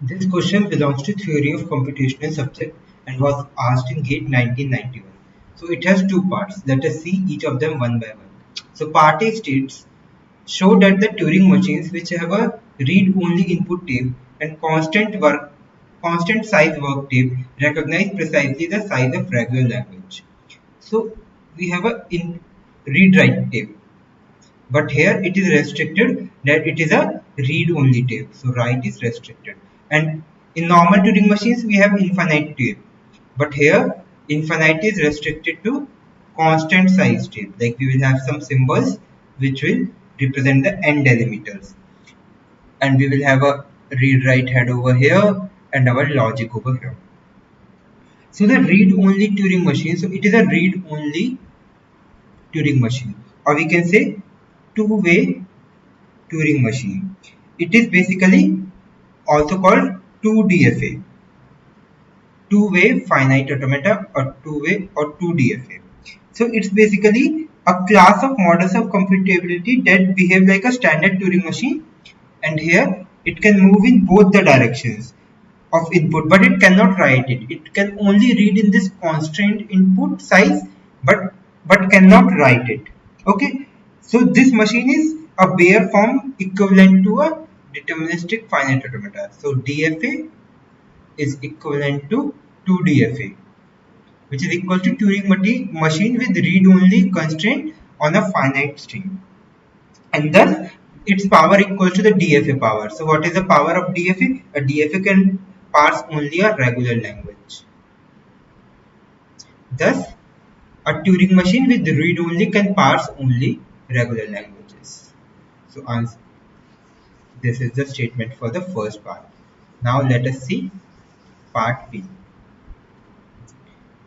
This question belongs to theory of computational subject and was asked in GATE 1991. So it has two parts. Let us see each of them one by one. So part A states, show that the Turing machines which have a read-only input tape and constant size work tape recognize precisely the size of regular language. So we have a read-write tape, but here it is restricted that it is a read-only tape. So write is restricted. And in normal Turing machines, we have infinite tape. But here, infinite is restricted to constant size tape. Like we will have some symbols which will represent the end delimiters. And we will have a read-write head over here and our logic over here. So the read-only Turing machine, so it is a read-only Turing machine. Or we can say two-way Turing machine. It is basically also called 2DFA, two-way finite automata or two-way or 2DFA. So it's basically a class of models of computability that behave like a standard Turing machine, and here it can move in both the directions of input, but it cannot write it. It can only read in this constrained input size, but cannot write it. Okay, so this machine is a bare form equivalent to a deterministic finite automata. So DFA is equivalent to 2DFA, which is equal to Turing machine with read-only constraint on a finite string, and thus its power equals to the DFA power. So what is the power of DFA? A DFA can parse only a regular language. Thus, a Turing machine with read-only can parse only regular languages. So this is the statement for the first part. Now let us see part B.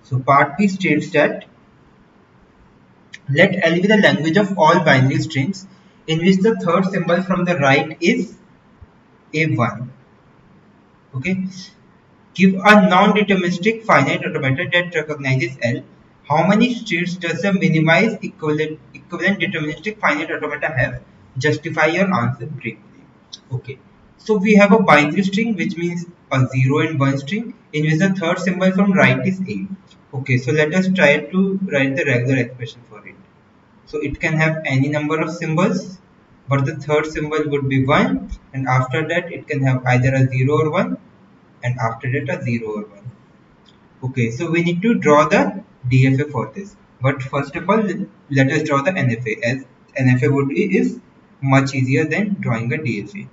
So part B states that let L be the language of all binary strings in which the third symbol from the right is A1. Okay. Give a non-deterministic finite automata that recognizes L. How many states does the minimized equivalent deterministic finite automata have? Justify your answer briefly. Okay. So we have a binary string, which means a 0 and 1 string, in which the third symbol from right is A. Okay, so let us try to write the regular expression for it. So it can have any number of symbols, but the third symbol would be 1, and after that it can have either a 0 or 1, and after that a 0 or 1. Okay, so we need to draw the DFA for this. But first of all, let us draw the NFA, as NFA is much easier than drawing a DFA.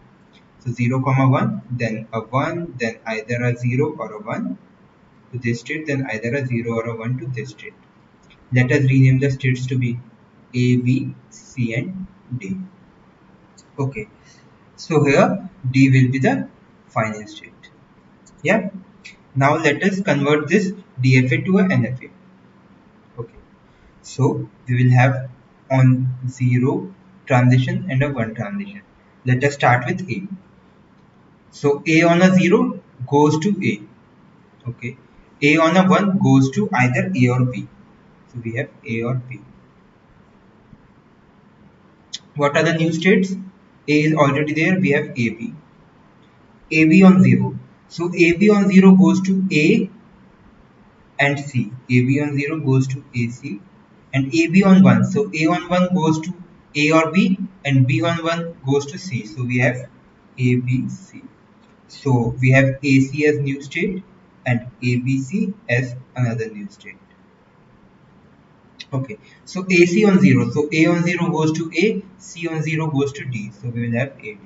So 0, 1, then a 1, then either a 0 or a 1 to this state, then either a 0 or a 1 to this state. Let us rename the states to be A, B, C and D. Okay, so here D will be the final state. Yeah. Now let us convert this DFA to a NFA. Okay, so we will have on 0 transition and a 1 transition. Let us start with A. So A on a 0 goes to A. Okay, A on a 1 goes to either A or B. So we have A or B. What are the new states? A is already there, we have AB. AB on 0. So AB on 0 goes to A and C. AB on 0 goes to AC and AB on 1. So A on 1 goes to A or B and B on 1 goes to C. So we have ABC. So we have AC as new state and ABC as another new state. Okay, so AC on 0. So A on 0 goes to A, C on 0 goes to D. So we will have AD.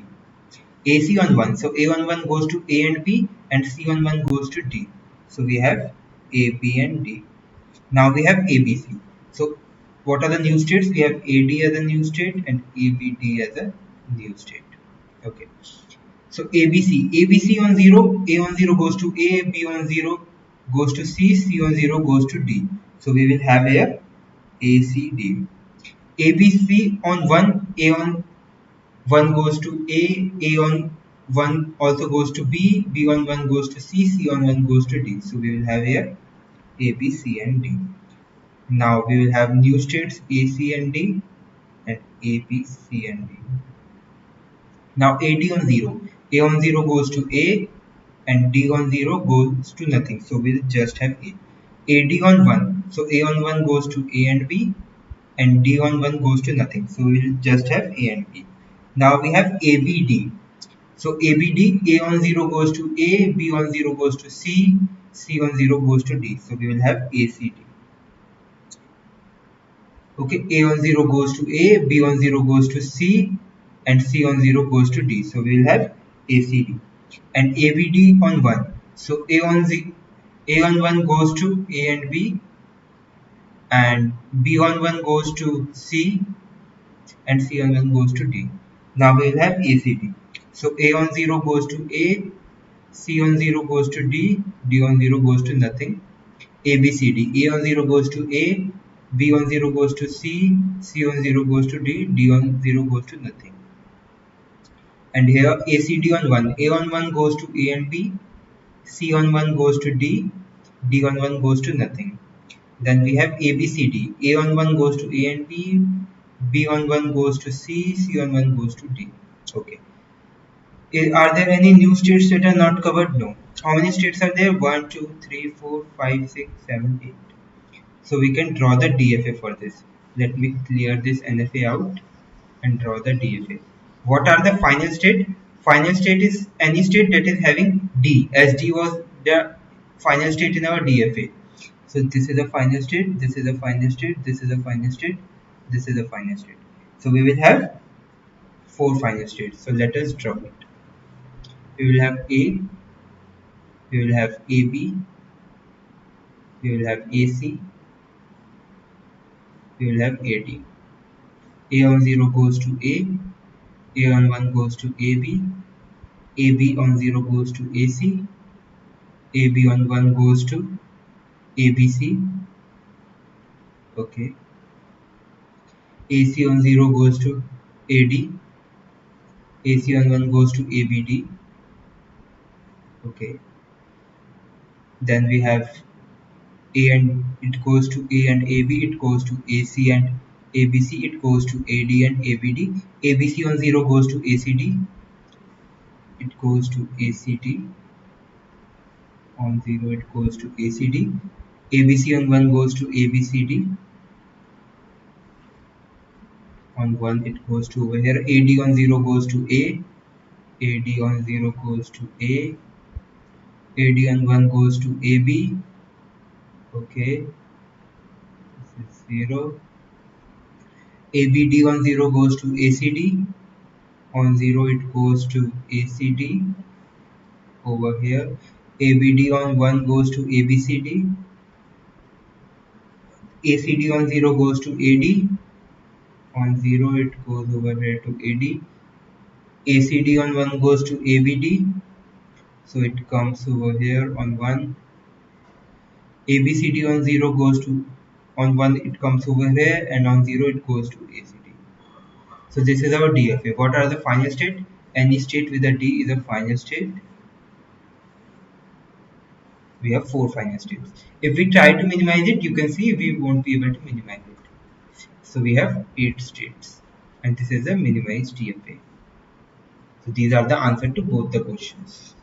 AC on 1. So A on 1 goes to A and B and C on 1 goes to D. So we have A, B and D. Now we have ABC. So what are the new states? We have AD as a new state and ABD as a new state. Okay. So ABC. ABC on 0. A on 0 goes to A, B on 0 goes to C, C on 0 goes to D. So we will have here ACD. ABC on 1. A on 1 goes to A on 1 also goes to B, B on 1 goes to C, C on 1 goes to D. So we will have here A, B, C and D. Now we will have new states A, C and D and A, B, C and D. Now AD on 0. A on 0 goes to A, and D on 0 goes to nothing. So we'll just have A. AD on 1. So A on 1 goes to A and B, and D on 1 goes to nothing. So we'll just have A and B. Now we have ABD. So ABD, A on 0 goes to A, B on 0 goes to C, C on 0 goes to D. So we will have ACD. Okay, A on 0 goes to A, B on 0 goes to C, and C on 0 goes to D. So we will have ACD. And ABD on 1. So A on 1 goes to A and B, and B on 1 goes to C, and C on 1 goes to D. Now we will have ACD. So A on 0 goes to A, C on 0 goes to D, D on 0 goes to nothing. ABCD. A on 0 goes to A, B on 0 goes to C, C on 0 goes to D, D on 0 goes to nothing. And here ACD on 1. A on 1 goes to A and B, C on 1 goes to D, D on 1 goes to nothing. Then we have ABCD. A on 1 goes to A and B, B on 1 goes to C, C on 1 goes to D. Okay. Are there any new states that are not covered? No. How many states are there? 1, 2, 3, 4, 5, 6, 7, 8. So we can draw the DFA for this. Let me clear this NFA out and draw the DFA. What are the final state? Final state is any state that is having D, as D was the final state in our DFA. So this is a final state, this is a final state, this is a final state, this is a final state. So we will have 4 final states. So let us draw it. We will have A, we will have AB, we will have AC, we will have AD. A on 0 goes to A on 1 goes to AB on 0 goes to AC, AB on 1 goes to ABC, okay. AC on 0 goes to AD, AC on 1 goes to ABD, okay. Then we have A and it goes to A and AB, it goes to AC and ABC, it goes to AD and ABD. ABC on 0 goes to ACD, it goes to ACD, on 0 it goes to ACD, ABC on 1 goes to ABCD, on 1 it goes to over here, AD on 0 goes to AD on 0 goes to AD on 1 goes to AB, okay, this is 0, ABD on 0 goes to ACD, on 0 it goes to ACD, over here, ABD on 1 goes to ABCD, ACD on 0 goes to AD, on 0 it goes over here to AD, ACD on 1 goes to ABD, so it comes over here on 1, ABCD on 0 goes to, on 1 it comes over here, and on 0 it goes to ACD. So this is our DFA. What are the final state? Any state with a D is a final state. We have 4 final states. If we try to minimize it, you can see we won't be able to minimize it. So we have 8 states, and this is a minimized DFA. So these are the answer to both the questions.